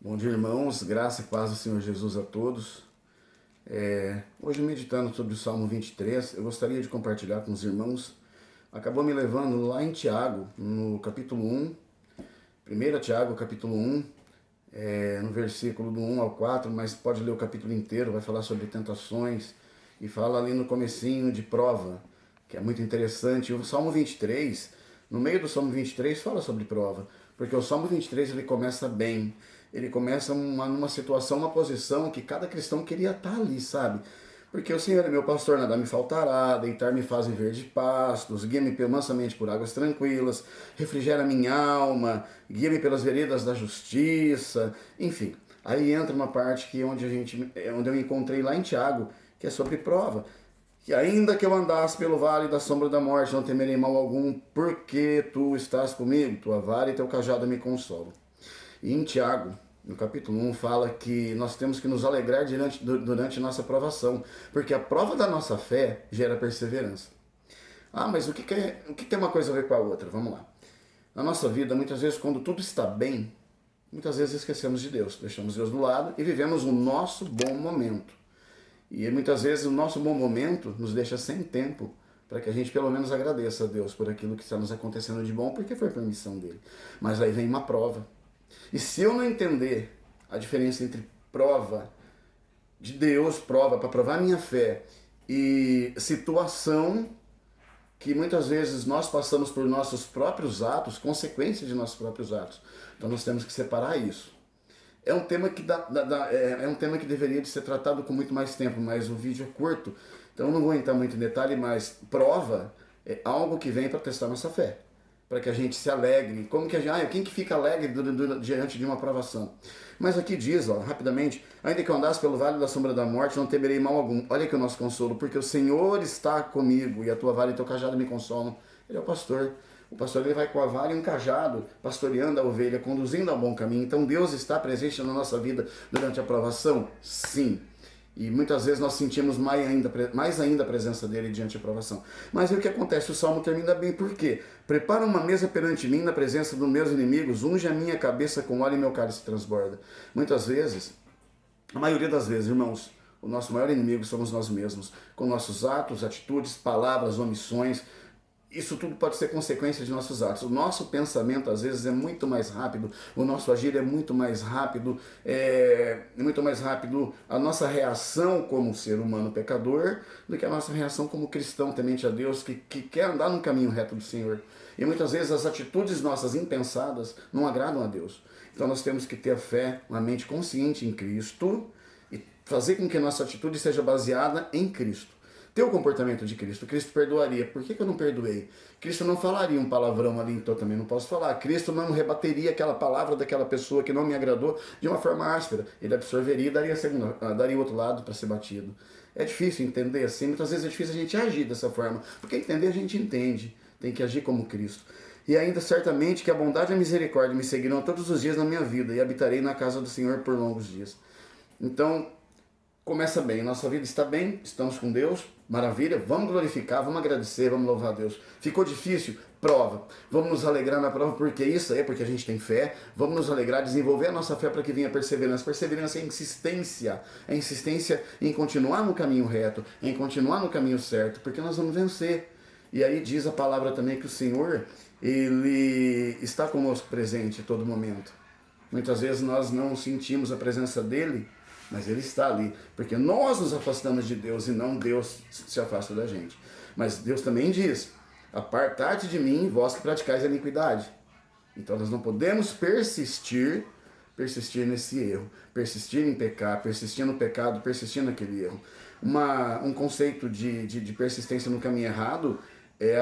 Bom dia, irmãos, graça e paz do Senhor Jesus a todos. Hoje, meditando sobre o Salmo 23, eu gostaria de compartilhar com os irmãos. Acabou me levando lá em Tiago, no capítulo 1, 1 Tiago, capítulo 1, no versículo do 1 ao 4, mas pode ler o capítulo inteiro, vai falar sobre tentações, e fala ali no comecinho de prova, que é muito interessante. O Salmo 23, no meio do Salmo 23, fala sobre prova, porque o Salmo 23 ele começa bem, ele começa numa situação, uma posição que cada cristão queria estar ali, sabe? Porque o Senhor é meu pastor, nada me faltará, deitar-me faz em verde pastos, guia-me mansamente por águas tranquilas, refrigera minha alma, guia-me pelas veredas da justiça, enfim. Aí entra uma parte que onde eu encontrei lá em Tiago, que é sobre prova. Que ainda que eu andasse pelo vale da sombra da morte, não temerei mal algum, porque tu estás comigo, tua vara e teu cajado me consolam. E em Tiago, no capítulo 1, fala que nós temos que nos alegrar durante nossa provação, porque a prova da nossa fé gera perseverança. Ah, mas o que tem uma coisa a ver com a outra? Vamos lá. Na nossa vida, muitas vezes, quando tudo está bem, muitas vezes esquecemos de Deus, deixamos Deus do lado e vivemos o nosso bom momento. E muitas vezes o nosso bom momento nos deixa sem tempo para que a gente pelo menos agradeça a Deus por aquilo que está nos acontecendo de bom, porque foi permissão dele. Mas aí vem uma prova. E se eu não entender a diferença entre prova de Deus, prova para provar minha fé, e situação que muitas vezes nós passamos por nossos próprios atos, consequência de nossos próprios atos. Então nós temos que separar isso. É um tema que é um tema que deveria de ser tratado com muito mais tempo, mas o vídeo é curto, então eu não vou entrar muito em detalhe, mas prova é algo que vem para testar nossa fé, para que a gente se alegre. Como que quem que fica alegre diante de uma provação? Mas aqui diz, ó, rapidamente, ainda que eu andasse pelo vale da sombra da morte, não temerei mal algum. Olha aqui o nosso consolo, porque o Senhor está comigo e a tua vara e teu cajado me consolam. Ele é o pastor. O pastor ele vai com a vara e um cajado, pastoreando a ovelha, conduzindo ao bom caminho. Então Deus está presente na nossa vida durante a provação? Sim. E muitas vezes nós sentimos mais ainda a presença dele diante da provação. Mas aí o que acontece? O salmo termina bem, por quê? Prepara uma mesa perante mim na presença dos meus inimigos, unge a minha cabeça com óleo e meu cálice transborda. Muitas vezes, a maioria das vezes, irmãos, o nosso maior inimigo somos nós mesmos, com nossos atos, atitudes, palavras, omissões. Isso tudo pode ser consequência de nossos atos. O nosso pensamento, às vezes, é muito mais rápido, o nosso agir é muito mais rápido, a nossa reação como ser humano pecador do que a nossa reação como cristão temente a Deus, que quer andar no caminho reto do Senhor. E muitas vezes as atitudes nossas impensadas não agradam a Deus. Então nós temos que ter a fé, uma mente consciente em Cristo e fazer com que a nossa atitude seja baseada em Cristo. Ter o comportamento de Cristo. Cristo perdoaria. Por que eu não perdoei? Cristo não falaria um palavrão ali, então eu também não posso falar. Cristo não rebateria aquela palavra daquela pessoa que não me agradou de uma forma áspera. Ele absorveria e daria o outro lado para ser batido. É difícil entender assim. Muitas vezes é difícil a gente agir dessa forma. Porque entender a gente entende. Tem que agir como Cristo. E ainda certamente que a bondade e a misericórdia me seguirão todos os dias na minha vida e habitarei na casa do Senhor por longos dias. Então, começa bem, nossa vida está bem, estamos com Deus, maravilha, vamos glorificar, vamos agradecer, vamos louvar a Deus. Ficou difícil? Prova. Vamos nos alegrar na prova, porque isso é porque a gente tem fé, vamos nos alegrar, desenvolver a nossa fé para que venha a perseverança. Perseverança é insistência em continuar no caminho reto, em continuar no caminho certo, porque nós vamos vencer. E aí diz a palavra também que o Senhor, Ele está conosco presente a todo momento. Muitas vezes nós não sentimos a presença dEle, mas Ele está ali, porque nós nos afastamos de Deus e não Deus se afasta da gente. Mas Deus também diz, apartai-te de mim, vós que praticais a iniquidade. Então nós não podemos persistir nesse erro, persistir em pecar, persistir no pecado, persistir naquele erro. Um conceito de persistência no caminho errado é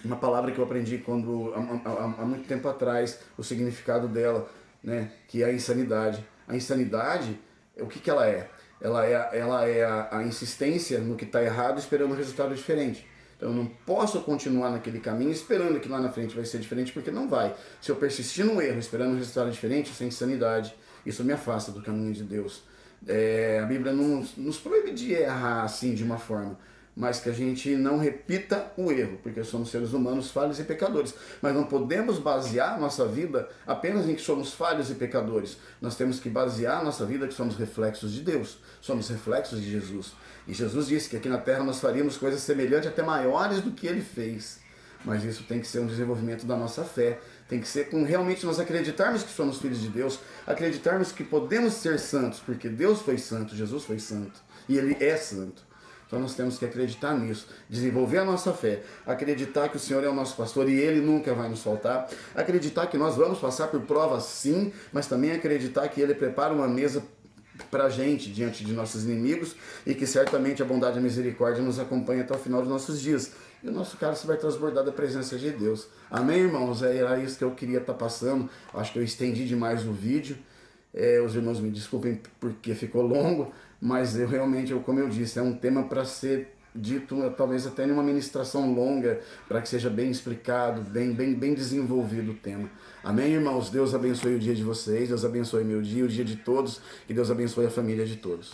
uma palavra que eu aprendi há muito tempo atrás, o significado dela, né, que é a insanidade. A insanidade, o que ela é? Ela é a insistência no que está errado esperando um resultado diferente. Então eu não posso continuar naquele caminho esperando que lá na frente vai ser diferente, porque não vai. Se eu persistir no erro esperando um resultado diferente, isso é insanidade. Isso me afasta do caminho de Deus. A Bíblia não nos proíbe de errar assim de uma forma, mas que a gente não repita o erro, porque somos seres humanos falhos e pecadores. Mas não podemos basear a nossa vida apenas em que somos falhos e pecadores. Nós temos que basear a nossa vida que somos reflexos de Deus, somos reflexos de Jesus. E Jesus disse que aqui na terra nós faríamos coisas semelhantes, até maiores do que ele fez. Mas isso tem que ser um desenvolvimento da nossa fé. Tem que ser com realmente nós acreditarmos que somos filhos de Deus, acreditarmos que podemos ser santos, porque Deus foi santo, Jesus foi santo, e ele é santo. Então nós temos que acreditar nisso, desenvolver a nossa fé, acreditar que o Senhor é o nosso pastor e Ele nunca vai nos faltar, acreditar que nós vamos passar por provas sim, mas também acreditar que Ele prepara uma mesa para a gente diante de nossos inimigos e que certamente a bondade e a misericórdia nos acompanha até o final dos nossos dias. E o nosso cálice vai transbordar da presença de Deus. Amém, irmãos? Era isso que eu queria estar passando. Acho que eu estendi demais o vídeo. Os irmãos me desculpem porque ficou longo, mas eu realmente, como eu disse, é um tema para ser dito talvez até em uma ministração longa, para que seja bem explicado, bem desenvolvido o tema. Amém, irmãos? Deus abençoe o dia de vocês, Deus abençoe meu dia, o dia de todos, e Deus abençoe a família de todos.